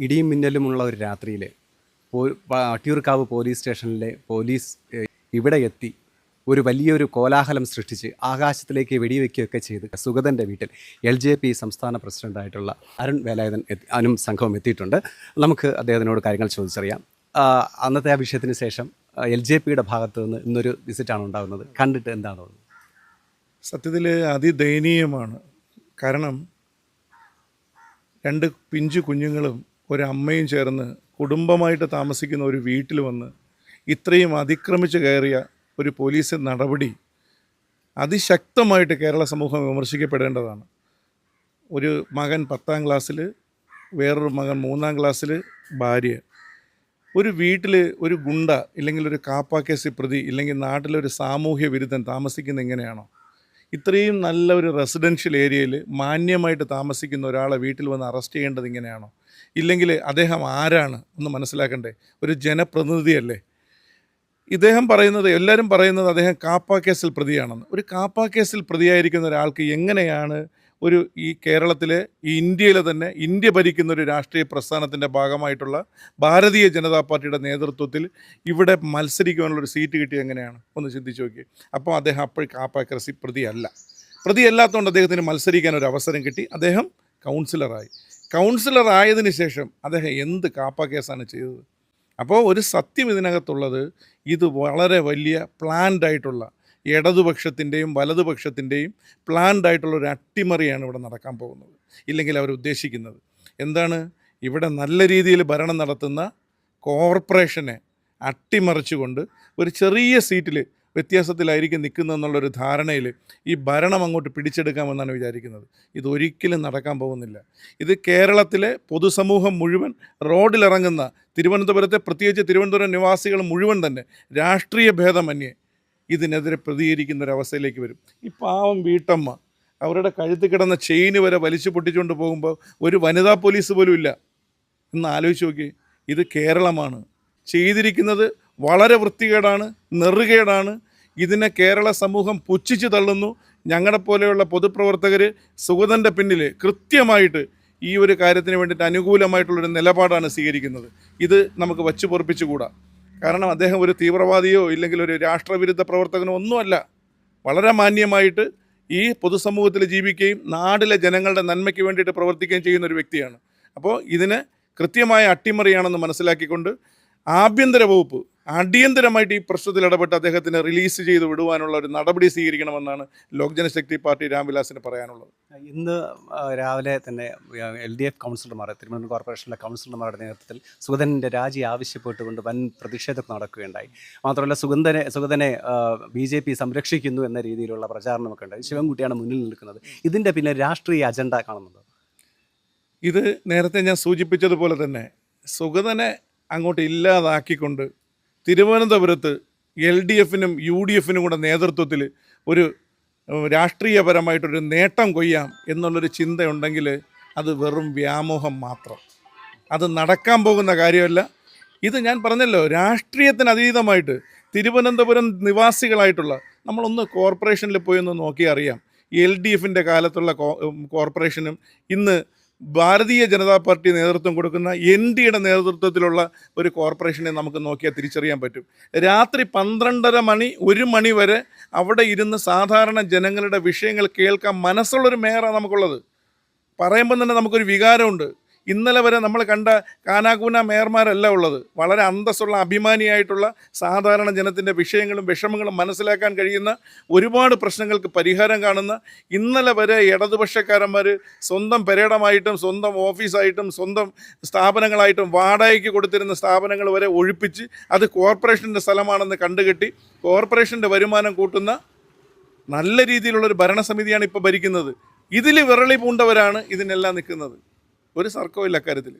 ഇടിയും മിന്നലുമുള്ള ഒരു രാത്രിയിൽ വട്ടിയൂർക്കാവ് പോലീസ് സ്റ്റേഷനിലെ പോലീസ് ഇവിടെ എത്തി ഒരു വലിയൊരു കോലാഹലം സൃഷ്ടിച്ച് ആകാശത്തിലേക്ക് വെടിവെക്കുകയൊക്കെ ചെയ്ത് സുഗതൻ്റെ വീട്ടിൽ LJP സംസ്ഥാന പ്രസിഡൻ്റായിട്ടുള്ള അരുൺ വേലായുധൻ അനും സംഘവും എത്തിയിട്ടുണ്ട്. നമുക്ക് അദ്ദേഹത്തിനോട് കാര്യങ്ങൾ ചോദിച്ചറിയാം. അന്നത്തെ ആ വിഷയത്തിന് ശേഷം LJPയുടെ ഭാഗത്തു നിന്ന് ഇന്നൊരു വിസിറ്റാണ് ഉണ്ടാകുന്നത്. കണ്ടിട്ട് എന്താണ് തോന്നുന്നത്? സത്യത്തിൽ അതിദയനീയമാണ്. കാരണം 2 പിഞ്ചു കുഞ്ഞുങ്ങളും ഒരമ്മയും ചേർന്ന് കുടുംബമായിട്ട് താമസിക്കുന്ന ഒരു വീട്ടിൽ വന്ന് ഇത്രയും അതിക്രമിച്ച് കയറിയ ഒരു പോലീസ് നടപടി അതിശക്തമായിട്ട് കേരള സമൂഹം വിമർശിക്കപ്പെടേണ്ടതാണ്. ഒരു മകൻ 10ാം ക്ലാസ്സിൽ, വേറൊരു മകൻ 3ാം ക്ലാസ്സിൽ, ഭാര്യ. ഒരു വീട്ടിൽ ഒരു ഗുണ്ട ഇല്ലെങ്കിൽ ഒരു കാപ്പാക്കേസി പ്രതി ഇല്ലെങ്കിൽ നാട്ടിലൊരു സാമൂഹ്യ വിരുദ്ധൻ താമസിക്കുന്ന എങ്ങനെയാണോ, ഇത്രയും നല്ല ഒരു റെസിഡൻഷ്യൽ ഏരിയയിൽ മാന്യമായിട്ട് താമസിക്കുന്ന ഒരാളെ വീട്ടിൽ വന്ന് അറസ്റ്റ് ചെയ്യേണ്ടത് ഇങ്ങനെയാണോ? ഇല്ലെങ്കിൽ അദ്ദേഹം ആരാണ് ഒന്ന് മനസ്സിലാക്കണ്ടേ? ഒരു ജനപ്രതിനിധിയല്ലേ? ഇദ്ദേഹം പറയുന്നത്, എല്ലാവരും പറയുന്നത് അദ്ദേഹം കാപ്പ കേസിൽ പ്രതിയാണെന്ന്. ഒരു കാപ്പ കേസിൽ പ്രതിയായിരിക്കുന്ന ഒരാൾക്ക് എങ്ങനെയാണ് ഈ കേരളത്തിലെ, ഈ ഇന്ത്യയിലെ തന്നെ, ഇന്ത്യ ഭരിക്കുന്ന ഒരു രാഷ്ട്രീയ പ്രസ്ഥാനത്തിൻ്റെ ഭാഗമായിട്ടുള്ള ഭാരതീയ ജനതാ പാർട്ടിയുടെ നേതൃത്വത്തിൽ ഇവിടെ മത്സരിക്കാനുള്ളൊരു സീറ്റ് കിട്ടിയത് എങ്ങനെയാണ്? ഒന്ന് ചിന്തിച്ച് നോക്കി. അപ്പോൾ അദ്ദേഹം അപ്പോൾ കാപ്പ കേസിൽ പ്രതിയല്ലാത്തതുകൊണ്ട് അദ്ദേഹത്തിന് മത്സരിക്കാൻ ഒരു അവസരം കിട്ടി. അദ്ദേഹം കൗൺസിലർ ആയതിനു ശേഷം അദ്ദേഹം എന്ത് കാപ്പ കേസാണ് ചെയ്തത്? അപ്പോൾ ഒരു സത്യം ഇതിനകത്തുള്ളത്, ഇത് വളരെ വലിയ പ്ലാൻഡ് ആയിട്ടുള്ള ഇടതുപക്ഷത്തിൻ്റെയും വലതുപക്ഷത്തിൻ്റെയും പ്ലാൻഡ് ആയിട്ടുള്ള ഒരു അട്ടിമറിയാണ് ഇവിടെ നടക്കാൻ പോകുന്നത്. ഇല്ലെങ്കിൽ അവർ ഉദ്ദേശിക്കുന്നത് എന്താണ്? ഇവിടെ നല്ല രീതിയിൽ ഭരണം നടത്തുന്ന കോർപ്പറേഷനെ അട്ടിമറിച്ചുകൊണ്ട് ഒരു ചെറിയ സീറ്റിൽ വ്യത്യാസത്തിലായിരിക്കും നിൽക്കുന്നതെന്നുള്ളൊരു ധാരണയിൽ ഈ ഭരണം അങ്ങോട്ട് പിടിച്ചെടുക്കാമെന്നാണ് വിചാരിക്കുന്നത്. ഇതൊരിക്കലും നടക്കാൻ പോകുന്നില്ല. ഇത് കേരളത്തിലെ പൊതുസമൂഹം മുഴുവൻ റോഡിലിറങ്ങുന്ന, തിരുവനന്തപുരത്തെ പ്രത്യേകിച്ച് തിരുവനന്തപുരം നിവാസികൾ മുഴുവൻ തന്നെ രാഷ്ട്രീയ ഭേദമന്യേ ഇതിനെതിരെ പ്രതികരിക്കുന്ന ഒരവസ്ഥയിലേക്ക് വരും. ഈ പാവം വീട്ടമ്മ അവരുടെ കഴുത്ത് കിടന്ന ചെയിന് വരെ വലിച്ചു പൊട്ടിച്ചുകൊണ്ട് പോകുമ്പോൾ ഒരു വനിതാ പോലീസ് പോലും ഇല്ല. എന്ന് ആലോചിച്ച് നോക്കി. ഇത് കേരളമാണ്. ചെയ്തിരിക്കുന്നത് വളരെ വൃത്തികേടാണ്, നെറുകേടാണ്. ഇതിനെ കേരള സമൂഹം പുച്ഛിച്ച് തള്ളുന്നു. ഞങ്ങളെപ്പോലെയുള്ള പൊതുപ്രവർത്തകർ സുഗതൻ്റെ പിന്നിൽ കൃത്യമായിട്ട് ഈ ഒരു കാര്യത്തിന് വേണ്ടിയിട്ട് അനുകൂലമായിട്ടുള്ളൊരു നിലപാടാണ് സ്വീകരിക്കുന്നത്. ഇത് നമുക്ക് വച്ചു പൊറപ്പിച്ചുകൂടാ. കാരണം അദ്ദേഹം ഒരു തീവ്രവാദിയോ ഇല്ലെങ്കിൽ ഒരു രാഷ്ട്രവിരുദ്ധ പ്രവർത്തകനോ ഒന്നുമല്ല. വളരെ മാന്യമായിട്ട് ഈ പൊതുസമൂഹത്തിൽ ജീവിക്കുകയും നാട്ടിലെ ജനങ്ങളുടെ നന്മയ്ക്ക് വേണ്ടിയിട്ട് പ്രവർത്തിക്കുകയും ചെയ്യുന്ന ഒരു വ്യക്തിയാണ്. അപ്പോൾ ഇതിന് കൃത്യമായ അട്ടിമറിയാണെന്ന് മനസ്സിലാക്കിക്കൊണ്ട് ആഭ്യന്തര വകുപ്പ് അടിയന്തരമായിട്ട് ഈ പ്രശ്നത്തിൽ ഇടപെട്ട് അദ്ദേഹത്തിന് റിലീസ് ചെയ്ത് വിടുവാനുള്ള ഒരു നടപടി സ്വീകരിക്കണമെന്നാണ് ലോക് ജനശക്തി പാർട്ടി രാംവിലാസിന് പറയാനുള്ളത്. ഇന്ന് രാവിലെ തന്നെ LDF കൗൺസിലർമാർ, തിരുവനന്തപുരം കോർപ്പറേഷനിലെ കൗൺസിലർമാരുടെ നേതൃത്വത്തിൽ സുഗതൻ്റെ രാജി ആവശ്യപ്പെട്ടുകൊണ്ട് വൻ പ്രതിഷേധം നടക്കുകയുണ്ടായി. മാത്രമല്ല സുഗതനെ BJP സംരക്ഷിക്കുന്നു എന്ന രീതിയിലുള്ള പ്രചാരണമൊക്കെ ഉണ്ടായി. ശിവൻകുട്ടിയാണ് മുന്നിൽ നിൽക്കുന്നത്. ഇതിൻ്റെ പിന്നെ രാഷ്ട്രീയ അജണ്ട കാണുന്നത്? ഇത് നേരത്തെ ഞാൻ സൂചിപ്പിച്ചതുപോലെ തന്നെ സുഗതനെ അങ്ങോട്ട് ഇല്ലാതാക്കിക്കൊണ്ട് തിരുവനന്തപുരത്ത് LDFനും UDFനും കൂടെ നേതൃത്വത്തിൽ ഒരു രാഷ്ട്രീയപരമായിട്ടൊരു നേട്ടം കൊയ്യാം എന്നുള്ളൊരു ചിന്തയുണ്ടെങ്കിൽ അത് വെറും വ്യാമോഹം മാത്രം. അത് നടക്കാൻ പോകുന്ന കാര്യമല്ല. ഇത് ഞാൻ പറഞ്ഞല്ലോ, രാഷ്ട്രീയത്തിന് അതീതമായിട്ട് തിരുവനന്തപുരം നിവാസികളായിട്ടുള്ള നമ്മളൊന്ന് കോർപ്പറേഷനിൽ പോയി ഒന്ന് നോക്കി അറിയാം. LDFൻ്റെ കാലത്തുള്ള കോർപ്പറേഷനും ഇന്ന് ഭാരതീയ ജനതാ പാർട്ടി നേതൃത്വം കൊടുക്കുന്ന NDയുടെ നേതൃത്വത്തിലുള്ള ഒരു കോർപ്പറേഷനെ നമുക്ക് നോക്കിയാൽ തിരിച്ചറിയാൻ പറ്റും. രാത്രി 12:30 മണി 1 മണി വരെ അവിടെ ഇരുന്ന് സാധാരണ ജനങ്ങളുടെ വിഷയങ്ങൾ കേൾക്കാൻ മനസ്സുള്ളൊരു മേയറാണ് നമുക്കുള്ളത്. പറയുമ്പോൾ തന്നെ നമുക്കൊരു വികാരമുണ്ട്. ഇന്നലെ വരെ നമ്മൾ കണ്ട കാനാകൂന മേയർമാരല്ല ഉള്ളത്. വളരെ അന്തസ്സുള്ള, അഭിമാനിയായിട്ടുള്ള, സാധാരണ ജനത്തിൻ്റെ വിഷയങ്ങളും വിഷമങ്ങളും മനസ്സിലാക്കാൻ കഴിയുന്ന, ഒരുപാട് പ്രശ്നങ്ങൾക്ക് പരിഹാരം കാണുന്ന, ഇന്നലെ വരെ ഇടതുപക്ഷക്കാരന്മാർ സ്വന്തം പെരേടമായിട്ടും സ്വന്തം ഓഫീസായിട്ടും സ്വന്തം സ്ഥാപനങ്ങളായിട്ടും വാടകയ്ക്ക് കൊടുത്തിരുന്ന സ്ഥാപനങ്ങൾ വരെ ഒഴിപ്പിച്ച് അത് കോർപ്പറേഷൻ്റെ സ്ഥലമാണെന്ന് കണ്ടുകെട്ടി കോർപ്പറേഷൻ്റെ വരുമാനം കൂട്ടുന്ന നല്ല രീതിയിലുള്ളൊരു ഭരണസമിതിയാണ് ഇപ്പോൾ ഭരിക്കുന്നത്. ഇതിൽ വിരളി പൂണ്ടവരാണ് ഇതിനെല്ലാം നിൽക്കുന്നത്. ഒരു തർക്കവും ഇല്ല അക്കാര്യത്തിൽ.